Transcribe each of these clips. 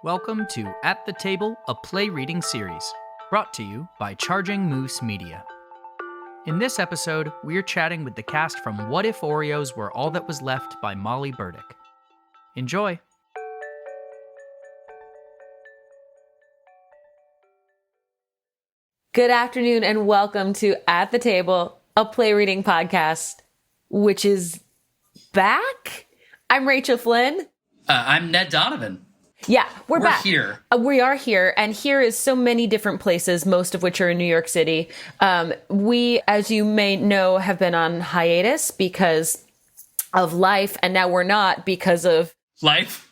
Welcome to At the Table, a play reading series, brought to you by Charging Moose Media. In this episode, we're chatting with the cast from What If Oreos Were All That Was Left by Molly Burdick. Enjoy! Good afternoon and welcome to At the Table, a play reading podcast, which is back. I'm Rachel Flynn. I'm Ned Donovan. Yeah, we're back. Here. We are here, and here is so many different places, most of which are in New York City. We, as you may know, have been on hiatus because of life, and now we're not because of Life.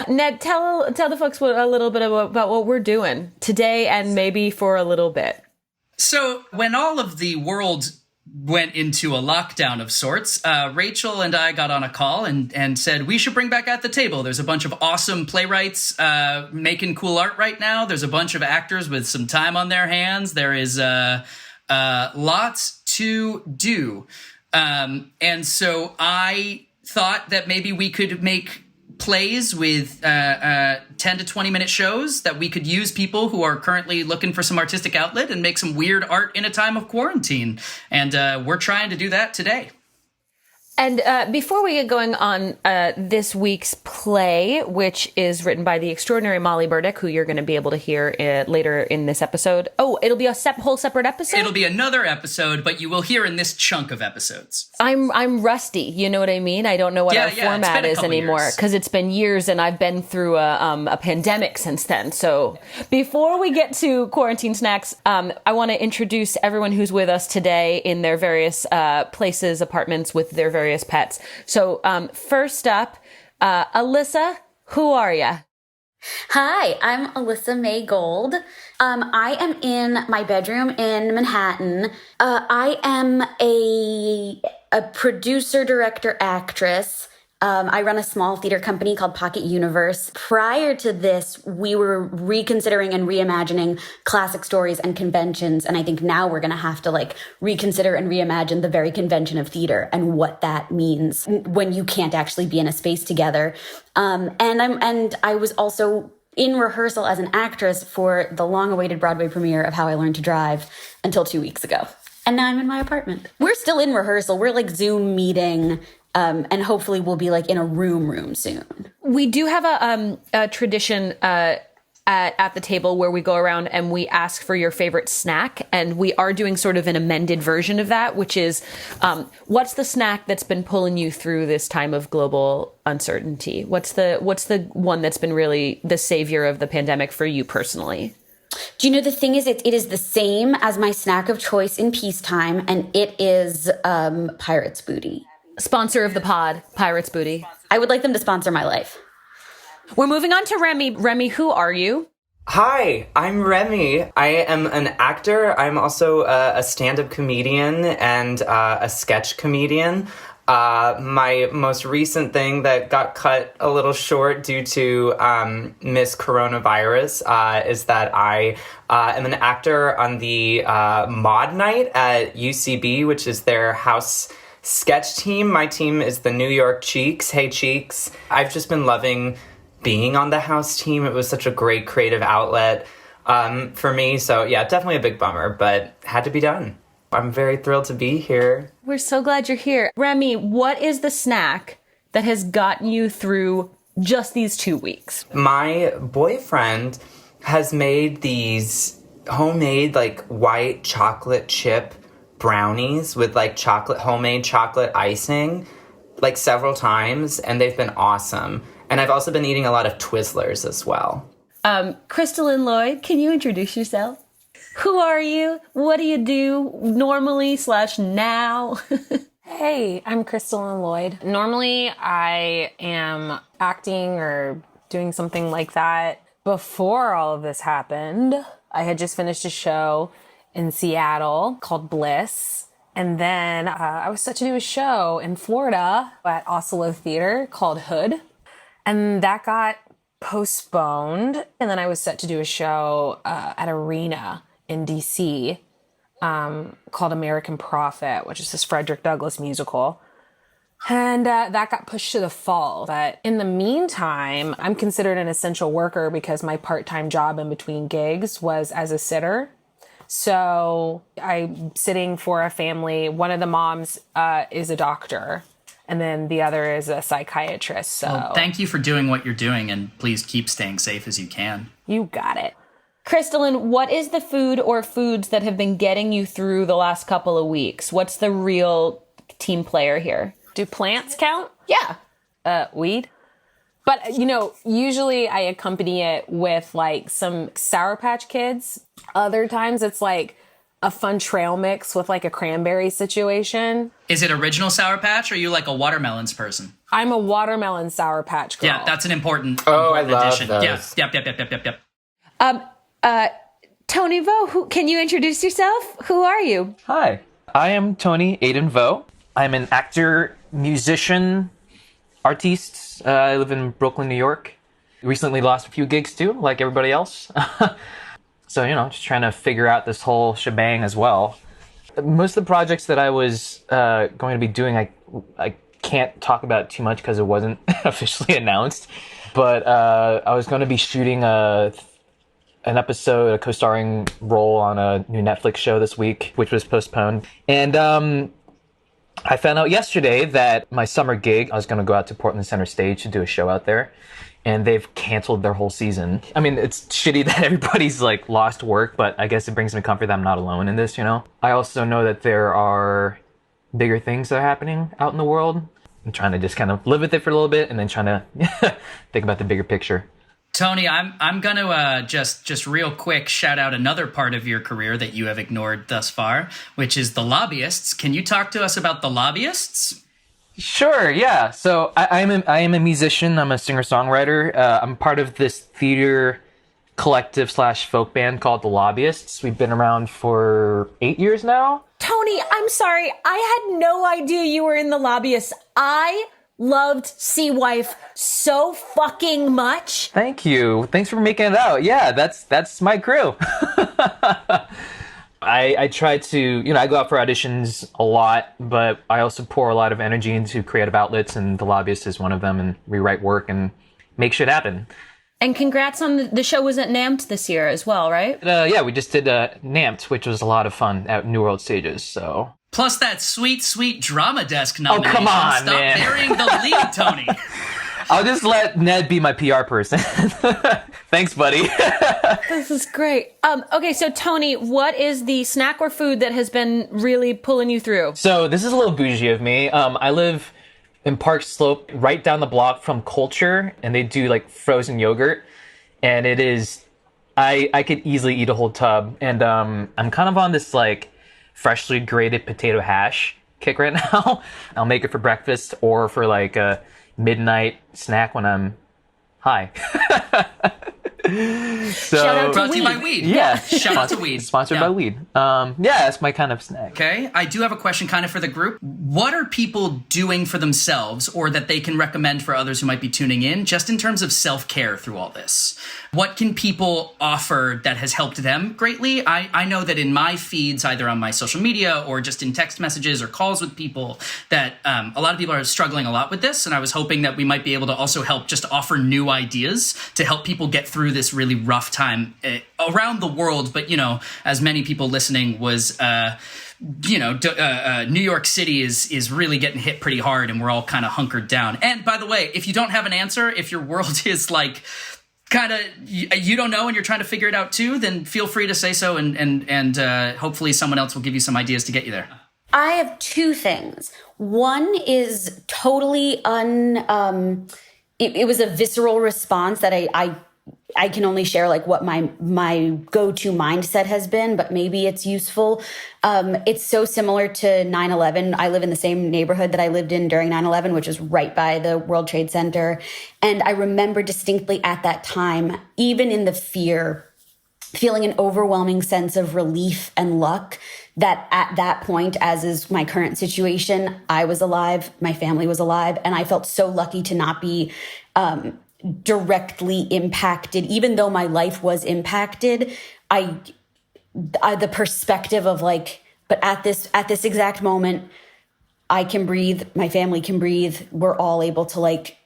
Ned, tell the folks a little bit about what we're doing today and maybe for a little bit. So when all of the world went into a lockdown of sorts, Rachel and I got on a call and said, we should bring back At the Table. There's a bunch of awesome playwrights making cool art right now. There's a bunch of actors with some time on their hands. There is lots to do. And so I thought that maybe we could make plays with 10 to 20 minute shows that we could use people who are currently looking for some artistic outlet and make some weird art in a time of quarantine. And we're trying to do that today. And before we get going on this week's play, which is written by the extraordinary Molly Burdick, who you're going to be able to hear later in this episode. Oh, it'll be a whole separate episode? It'll be another episode, but you will hear in this chunk of episodes. I'm rusty. You know what I mean? I don't know what our format is anymore because it's been years and I've been through a pandemic since then. So before we get to quarantine snacks, I want to introduce everyone who's with us today in their various places, apartments with their various pets. So first up, Alyssa, who are you? Hi, I'm Alyssa May Gold. I am in my bedroom in Manhattan. I am a producer, director, actress. I run a small theater company called Pocket Universe. Prior to this, we were reconsidering and reimagining classic stories and conventions. And I think now we're going to have to reconsider and reimagine the very convention of theater and what that means when you can't actually be in a space together. And I was also in rehearsal as an actress for the long-awaited Broadway premiere of How I Learned to Drive until 2 weeks ago. And now I'm in my apartment. We're still in rehearsal. We're Zoom meeting. And hopefully we'll be in a room soon. We do have a tradition at the table where we go around and we ask for your favorite snack. And we are doing sort of an amended version of that, which is what's the snack that's been pulling you through this time of global uncertainty? What's the one that's been really the savior of the pandemic for you personally? Do you know, the thing is, it is the same as my snack of choice in peacetime, and it is Pirate's Booty. Sponsor of the pod, Pirate's Booty. I would like them to sponsor my life. We're moving on to Remy. Remy, who are you? Hi, I'm Remy. I am an actor. I'm also a stand-up comedian and a sketch comedian. My most recent thing that got cut a little short due to Miss Coronavirus is that I am an actor on the Mod Night at UCB, which is their house sketch team. My team is the New York Cheeks. Hey, Cheeks. I've just been loving being on the house team. It was such a great creative outlet for me. So yeah, definitely a big bummer, but had to be done. I'm very thrilled to be here. We're so glad you're here. Remy, what is the snack that has gotten you through just these 2 weeks? My boyfriend has made these homemade white chocolate chip brownies with homemade chocolate icing several times, and they've been awesome. And I've also been eating a lot of Twizzlers as well. Kristolyn, Lloyd, can you introduce yourself? Who are you? What do you do normally / now? Hey, I'm Kristolyn Lloyd. Normally I am acting or doing something like that. Before all of this happened, I had just finished a show in Seattle called Bliss. And then I was set to do a show in Florida at Oslo Theater called Hood. And that got postponed. And then I was set to do a show at Arena in DC called American Prophet, which is this Frederick Douglass musical. And that got pushed to the fall. But in the meantime, I'm considered an essential worker because my part-time job in between gigs was as a sitter. So I'm sitting for a family. One of the moms is a doctor, and then the other is a psychiatrist. So well, thank you for doing what you're doing, and please keep staying safe as you can. You got it. Kristolyn, what is the food or foods that have been getting you through the last couple of weeks? What's the real team player here? Do plants count? Yeah. Weed. But, usually I accompany it with like some Sour Patch Kids. Other times it's like a fun trail mix with like a cranberry situation. Is it original Sour Patch or are you like a watermelons person? I'm a watermelon Sour Patch girl. Yeah, that's an important, I love addition. those. Yes. Yep. Tony Vo, can you introduce yourself? Who are you? Hi, I am Tony Aidan Vo. I'm an actor, musician, artiste. I live in Brooklyn, New York. Recently lost a few gigs too, like everybody else. So, just trying to figure out this whole shebang as well. Most of the projects that I was going to be doing, I can't talk about too much because it wasn't officially announced. But I was going to be shooting an episode, a co-starring role on a new Netflix show this week, which was postponed. And I found out yesterday that my summer gig, I was going to go out to Portland Center Stage to do a show out there, and they've canceled their whole season. I mean, it's shitty that everybody's like lost work, but I guess it brings me comfort that I'm not alone in this, I also know that there are bigger things that are happening out in the world. I'm trying to just kind of live with it for a little bit and then trying to think about the bigger picture. Tony, I'm going to just real quick shout out another part of your career that you have ignored thus far, which is the lobbyists. Can you talk to us about the lobbyists? Sure, yeah. So I am a musician. I'm a singer-songwriter. I'm part of this theater collective / folk band called the Lobbyists. We've been around for 8 years now. Tony, I'm sorry. I had no idea you were in the Lobbyists. I loved Sea Wife so fucking much. Thank you. Thanks for making it out. Yeah, that's my crew. I try to, I go out for auditions a lot, but I also pour a lot of energy into creative outlets, and the Lobbyist is one of them, and we write work and make shit happen. And congrats on the show was at NAMT this year as well, right? Yeah, we just did NAMT, which was a lot of fun at New World Stages, so... Plus that sweet, sweet Drama Desk nomination. Oh, come on, Stop man. burying the lead, Tony. I'll just let Ned be my PR person. Thanks, buddy. This is great. Okay, so Tony, what is the snack or food that has been really pulling you through? So this is a little bougie of me. I live in Park Slope, right down the block from Culture, and they do like frozen yogurt. And it is, I could easily eat a whole tub. And I'm kind of on this like freshly grated potato hash kick right now. I'll make it for breakfast or for like a midnight snack when I'm high. So, shout out to brought to you by weed. Weed. Yeah. Shout out to Weed. Sponsored by Weed. Yeah, that's my kind of snack. Okay, I do have a question kind of for the group. What are people doing for themselves or that they can recommend for others who might be tuning in, just in terms of self-care through all this? What can people offer that has helped them greatly? I know that in my feeds, either on my social media or just in text messages or calls with people, that a lot of people are struggling a lot with this, and I was hoping that we might be able to also help just offer new ideas to help people get through this really rough time around the world. But, as many people listening was... New York City is really getting hit pretty hard, and we're all kind of hunkered down. And by the way, if you don't have an answer, if your world is like kind of you don't know and you're trying to figure it out too, then feel free to say so, and hopefully someone else will give you some ideas to get you there. I have two things. One is totally it was a visceral response that I can only share like what my go-to mindset has been, but maybe it's useful. It's so similar to 9/11. I live in the same neighborhood that I lived in during 9/11, which is right by the World Trade Center. And I remember distinctly at that time, even in the fear, feeling an overwhelming sense of relief and luck that at that point, as is my current situation, I was alive, my family was alive, and I felt so lucky to not be directly impacted. Even though my life was impacted, I the perspective of like, but at this exact moment, I can breathe, my family can breathe, we're all able to like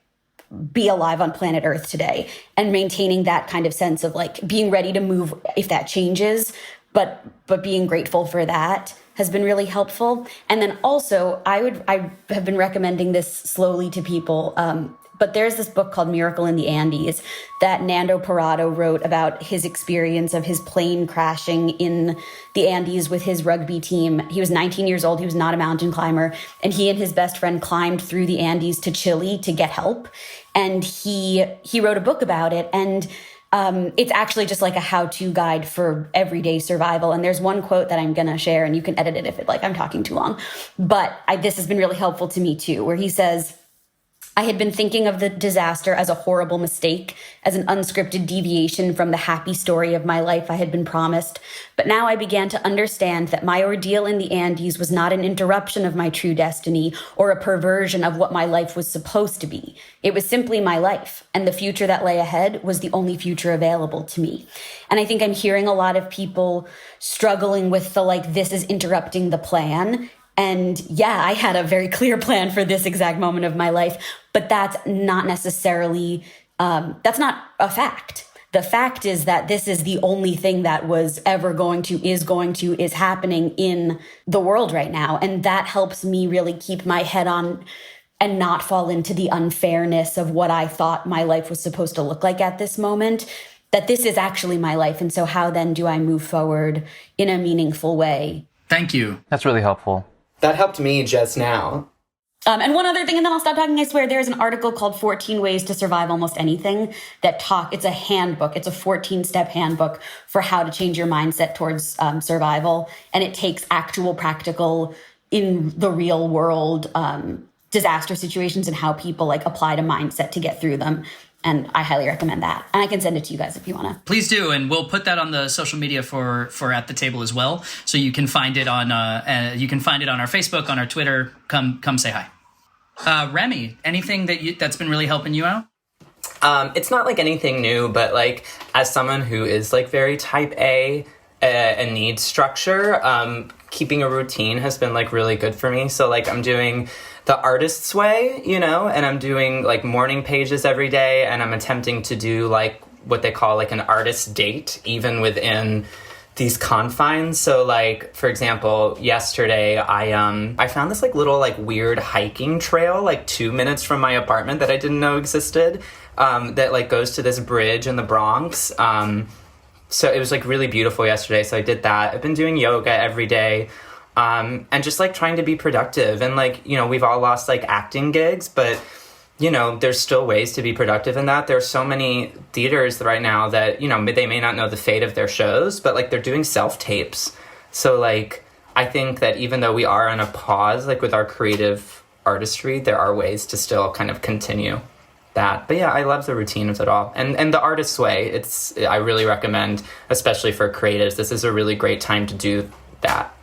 be alive on planet Earth today, and maintaining that kind of sense of like being ready to move if that changes, but being grateful for that has been really helpful. And then also I have been recommending this slowly to people, but there's this book called Miracle in the Andes that Nando Parado wrote about his experience of his plane crashing in the Andes with his rugby team. He was 19 years old. He was not a mountain climber. And he and his best friend climbed through the Andes to Chile to get help. And he wrote a book about it. And it's actually just like a how-to guide for everyday survival. And there's one quote that I'm going to share, and you can edit it if I'm talking too long. But this has been really helpful to me too, where he says, I had been thinking of the disaster as a horrible mistake, as an unscripted deviation from the happy story of my life I had been promised. But now I began to understand that my ordeal in the Andes was not an interruption of my true destiny or a perversion of what my life was supposed to be. It was simply my life, and the future that lay ahead was the only future available to me. And I think I'm hearing a lot of people struggling with the this is interrupting the plan. And yeah, I had a very clear plan for this exact moment of my life, but that's not necessarily, that's not a fact. The fact is that this is the only thing that was ever is happening in the world right now. And that helps me really keep my head on and not fall into the unfairness of what I thought my life was supposed to look like at this moment, that this is actually my life. And so how then do I move forward in a meaningful way? Thank you. That's really helpful. That helped me just now. And one other thing, and then I'll stop talking, I swear, there's an article called 14 Ways to Survive Almost Anything it's a handbook. It's a 14-step handbook for how to change your mindset towards survival. And it takes actual practical, in the real world, disaster situations and how people apply to mindset to get through them. And I highly recommend that. And I can send it to you guys if you want to. Please do, and we'll put that on the social media for At the Table as well, so you can find it on our Facebook, on our Twitter. Come say hi. Remy, anything that's been really helping you out? It's not anything new, but as someone who is very type A and needs structure, keeping a routine has been really good for me. So I'm doing the artist's way, and I'm doing morning pages every day, and I'm attempting to do what they call an artist date, even within these confines. So for example, yesterday I found this little weird hiking trail 2 minutes from my apartment that I didn't know existed, that goes to this bridge in the Bronx. So it was really beautiful yesterday. So I did that. I've been doing yoga every day. And just trying to be productive, and we've all lost acting gigs, but there's still ways to be productive in that. There's so many theaters right now that they may not know the fate of their shows, but they're doing self-tapes. So I think that even though we are on a pause with our creative artistry, there are ways to still kind of continue that. But yeah, I love the routine of it all, and the artist's way. I really recommend, especially for creatives, this is a really great time to do that.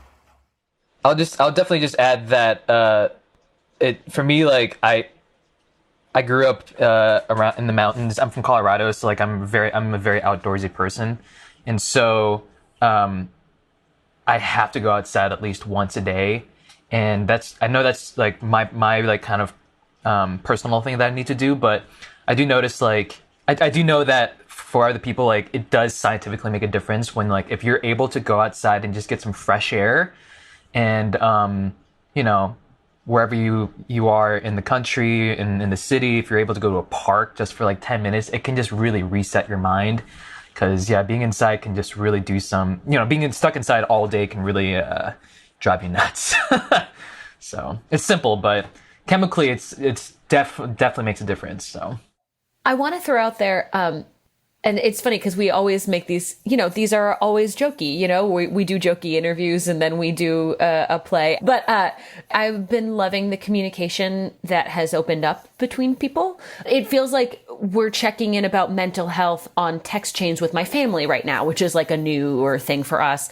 I'll definitely just add that for me, I grew up around in the mountains. I'm from Colorado, so I'm a very outdoorsy person, and so I have to go outside at least once a day, and I know that's my kind of personal thing that I need to do, but I do notice I do know that for other people it does scientifically make a difference when if you're able to go outside and just get some fresh air. And, wherever you are in the country, in the city, if you're able to go to a park just for 10 minutes, it can just really reset your mind. Because, being inside can just really do some, being stuck inside all day can really drive you nuts. So it's simple, but chemically it's definitely makes a difference. So I want to throw out there, and it's funny because we always make these, these are always jokey, we do jokey interviews and then we do a play. But I've been loving the communication that has opened up between people. It feels like we're checking in about mental health on text chains with my family right now, which is a newer thing for us.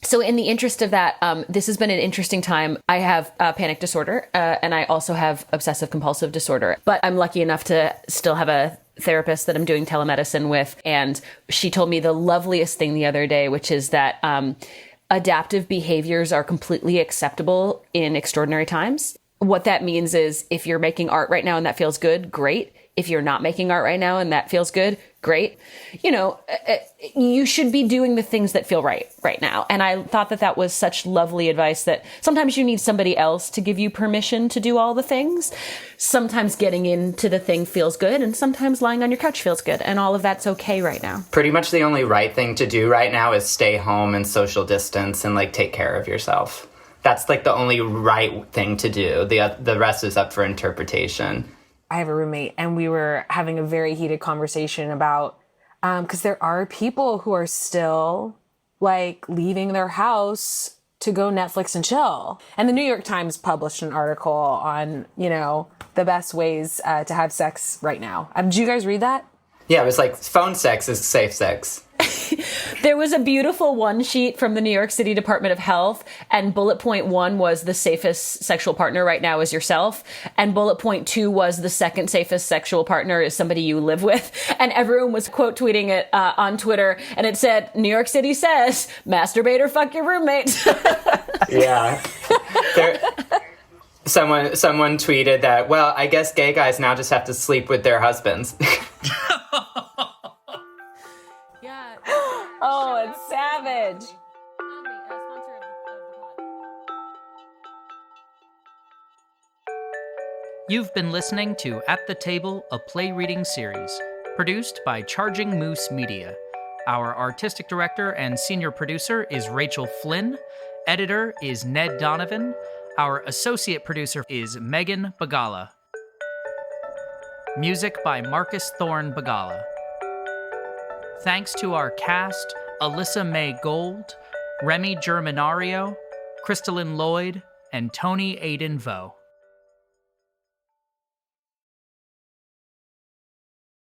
So in the interest of that, this has been an interesting time. I have panic disorder, and I also have obsessive compulsive disorder, but I'm lucky enough to still have a therapist that I'm doing telemedicine with. And she told me the loveliest thing the other day, which is that adaptive behaviors are completely acceptable in extraordinary times. What that means is if you're making art right now and that feels good, great. If you're not making art right now and that feels good, great. You know, you should be doing the things that feel right now. And I thought that that was such lovely advice, that sometimes you need somebody else to give you permission to do all the things. Sometimes getting into the thing feels good, and sometimes lying on your couch feels good. And all of that's okay right now. Pretty much the only right thing to do right now is stay home and social distance and like take care of yourself. That's like the only right thing to do. The rest is up for interpretation. I have a roommate, and we were having a very heated conversation about, because there are people who are still like leaving their house to go Netflix and chill. And the New York Times published an article on, you know, the best ways to have sex right now. Did you guys read that? Yeah, it was like phone sex is safe sex. There was a beautiful one sheet from the New York City Department of Health, and bullet point 1 was the safest sexual partner right now is yourself, and bullet point 2 was the second safest sexual partner is somebody you live with. And everyone was quote tweeting it on Twitter, and it said, New York City says, masturbate or fuck your roommate. Yeah. Someone tweeted that, well, I guess gay guys now just have to sleep with their husbands. Oh, it's savage. You've been listening to At the Table, a play reading series, produced by Charging Moose Media. Our artistic director and senior producer is Rachel Flynn. Editor is Ned Donovan. Our associate producer is Megan Bagala. Music by Marcus Thorne Bagala. Thanks to our cast, Alyssa May Gold, Remy Germinario, Kristolyn Lloyd, and Tony Aidan Vo.